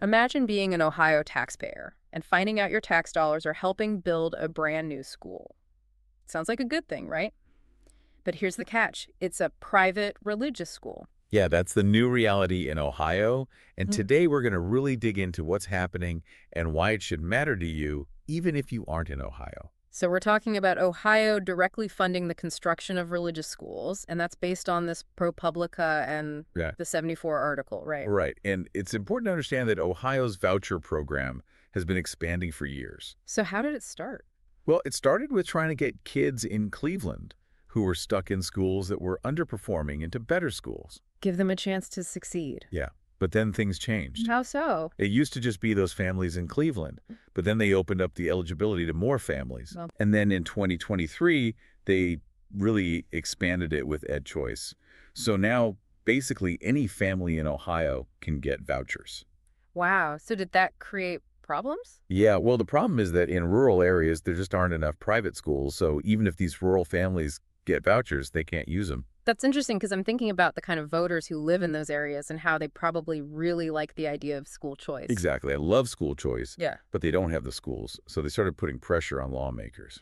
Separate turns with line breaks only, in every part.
Imagine being an Ohio taxpayer and finding out your tax dollars are helping build a brand new school. Sounds like a good thing, right? But here's the catch. It's a private religious school.
Yeah, that's the new reality in Ohio. And today we're going to really dig into what's happening and why it should matter to you, even if you aren't in Ohio.
So we're talking about Ohio directly funding the construction of religious schools, and that's based on this ProPublica and
Yeah.
the 74 article, right?
Right. And it's important to understand that Ohio's voucher program has been expanding for years.
So how did it start?
Well, it started with trying to get kids in Cleveland who were stuck in schools that were underperforming into better schools.
Give them a chance to succeed.
Yeah. But then things changed.
How so?
It used to just be those families in Cleveland, but then they opened up the eligibility to more families.
Well,
And then in 2023, they really expanded it with EdChoice. So now basically any family in Ohio can get vouchers.
wow. So did that create problems?
Yeah, well, the problem is that in rural areas, there just aren't enough private schools. So even if these rural families get vouchers, they can't use them.
That's interesting because I'm thinking about the kind of voters who live in those areas and how they probably really like the idea of school choice.
Exactly. I love school choice,
Yeah.
but they don't have the schools. So they started putting pressure on lawmakers.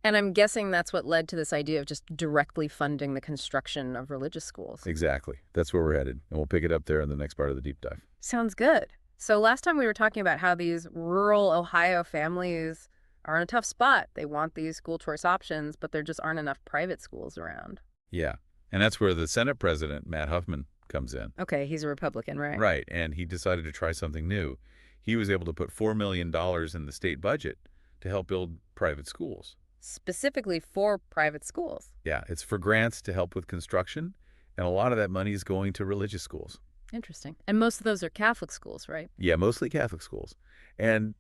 And I'm guessing that's what led to this idea of just directly funding the construction of religious schools.
Exactly. That's where we're headed. And we'll pick it up there in the next part of the deep dive.
Sounds good. So last time we were talking about how these rural Ohio families are in a tough spot. They want these school choice options, but there just aren't enough private schools around.
Yeah. And that's where the Senate President, Matt Huffman, comes in.
Okay, he's a Republican, right?
Right. And he decided to try something new. He was able to put $4 million in the state budget to help build private schools.
Specifically for private schools.
Yeah, it's for grants to help with construction, and a lot of that money is going to religious schools.
Interesting. And most of those are Catholic schools, right?
Yeah, mostly Catholic schools. And,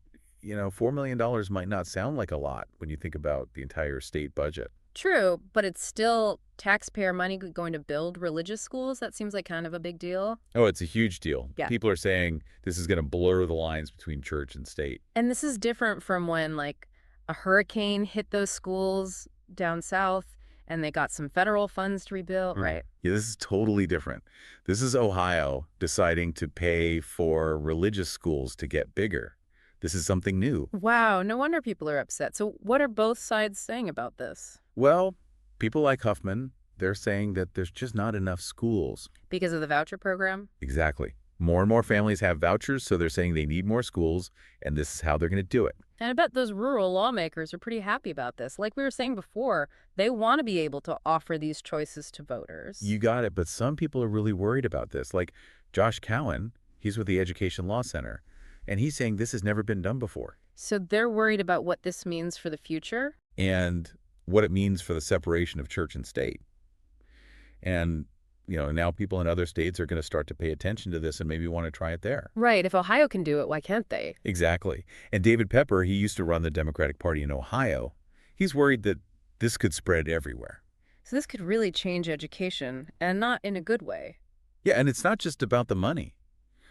$4 million might not sound like a lot when you think about the entire state budget.
True, but it's still taxpayer money going to build religious schools. That seems like kind of a big deal.
Oh, it's a huge deal.
Yeah.
People are saying this is going to blur the lines between church and state.
And this is different from when, like, a hurricane hit those schools down south and they got some federal funds to rebuild, right?
Yeah, this is totally different. This is Ohio deciding to pay for religious schools to get bigger. This is something new.
Wow, no wonder people are upset. So what are both sides saying about this?
Well, people like Huffman, they're saying that there's just not enough schools.
Because of the voucher program?
Exactly. More and more families have vouchers, so they're saying they need more schools, and this is how they're going to do it.
And I bet those rural lawmakers are pretty happy about this. Like we were saying before, they want to be able to offer these choices to voters.
You got it, but some people are really worried about this. Like Josh Cowan, he's with the Education Law Center, and he's saying this has never been done before.
So they're worried about what this means for the future?
And what it means for the separation of church and state. And, now people in other states are going to start to pay attention to this and maybe want to try it there.
Right. If Ohio can do it, why can't they?
Exactly. And David Pepper, he used to run the Democratic Party in Ohio. He's worried that this could spread everywhere.
So this could really change education, and not in a good way.
Yeah, and it's not just about the money.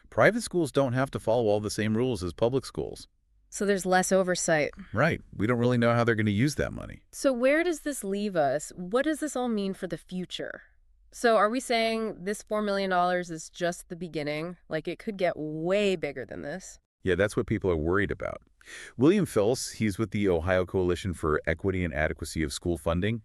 Private schools don't have to follow all the same rules as public schools.
So there's less oversight.
Right. We don't really know how they're going to use that money.
So where does this leave us? What does this all mean for the future? So are we saying this $4 million is just the beginning? Like it could get way bigger than this?
Yeah, that's what people are worried about. William Phills, he's with the Ohio Coalition for Equity and Adequacy of School Funding.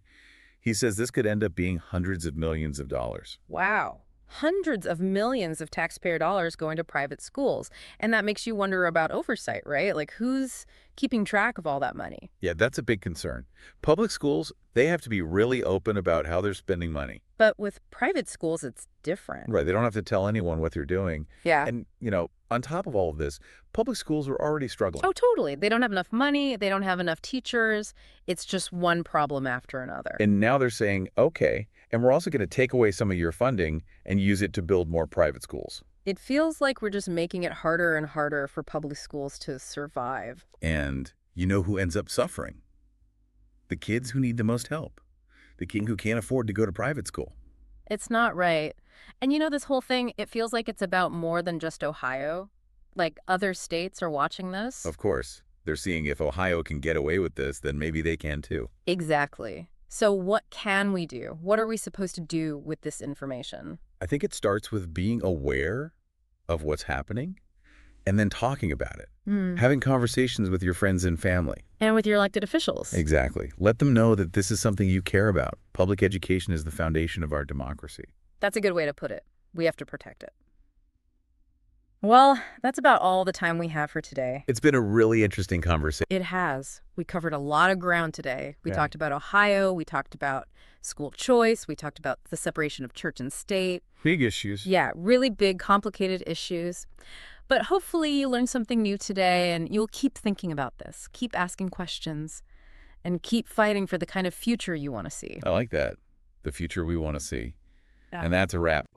He says this could end up being hundreds of millions of dollars.
Wow. Hundreds of millions of taxpayer dollars going to private schools. And that makes you wonder about oversight, right? Like who's keeping track of all that money?
Yeah, that's a big concern. Public schools, they have to be really open about how they're spending money.
But with private schools, it's different.
Right, they don't have to tell anyone what they're doing.
Yeah.
And, on top of all of this, public schools are already struggling.
Oh, totally. They don't have enough money. They don't have enough teachers. It's just one problem after another.
And now they're saying, okay, and we're also going to take away some of your funding and use it to build more private schools.
It feels like we're just making it harder and harder for public schools to survive.
And you know who ends up suffering? The kids who need the most help. The kid who can't afford to go to private school.
It's not right. And this whole thing, it feels like it's about more than just Ohio. Like other states are watching this.
Of course. They're seeing if Ohio can get away with this, then maybe they can too.
Exactly. So what can we do? What are we supposed to do with this information?
I think it starts with being aware of what's happening and then talking about it.
Hmm.
Having conversations with your friends and family.
And with your elected officials.
Exactly. Let them know that this is something you care about. Public education is the foundation of our democracy.
That's a good way to put it. We have to protect it. Well, that's about all the time we have for today.
It's been a really interesting conversation.
It has. We covered a lot of ground today. We
Yeah.
talked about Ohio. We talked about school choice. We talked about the separation of church and state.
Big issues.
Yeah, really big, complicated issues. But hopefully you learned something new today and you'll keep thinking about this. Keep asking questions and keep fighting for the kind of future you want to see.
I like that. The future we want to see.
Yeah.
And that's a wrap.